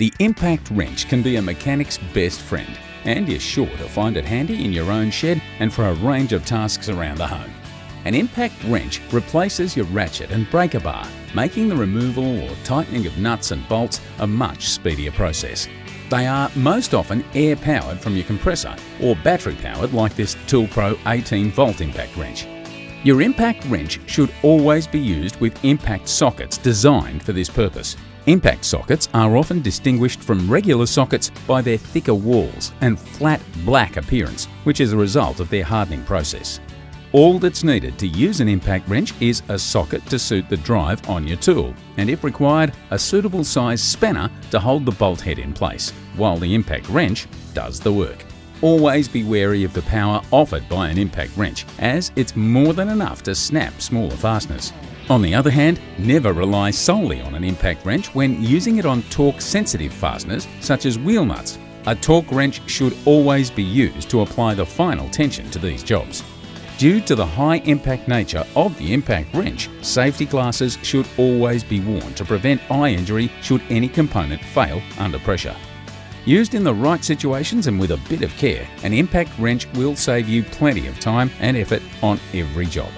The impact wrench can be a mechanic's best friend, and you're sure to find it handy in your own shed and for a range of tasks around the home. An impact wrench replaces your ratchet and breaker bar, making the removal or tightening of nuts and bolts a much speedier process. They are most often air-powered from your compressor or battery-powered like this Tool Pro 18-volt impact wrench. Your impact wrench should always be used with impact sockets designed for this purpose. Impact sockets are often distinguished from regular sockets by their thicker walls and flat black appearance, which is a result of their hardening process. All that's needed to use an impact wrench is a socket to suit the drive on your tool, and if required, a suitable size spanner to hold the bolt head in place, while the impact wrench does the work. Always be wary of the power offered by an impact wrench, as it's more than enough to snap smaller fasteners. On the other hand, never rely solely on an impact wrench when using it on torque-sensitive fasteners such as wheel nuts. A torque wrench should always be used to apply the final tension to these jobs. Due to the high impact nature of the impact wrench, safety glasses should always be worn to prevent eye injury should any component fail under pressure. Used in the right situations and with a bit of care, an impact wrench will save you plenty of time and effort on every job.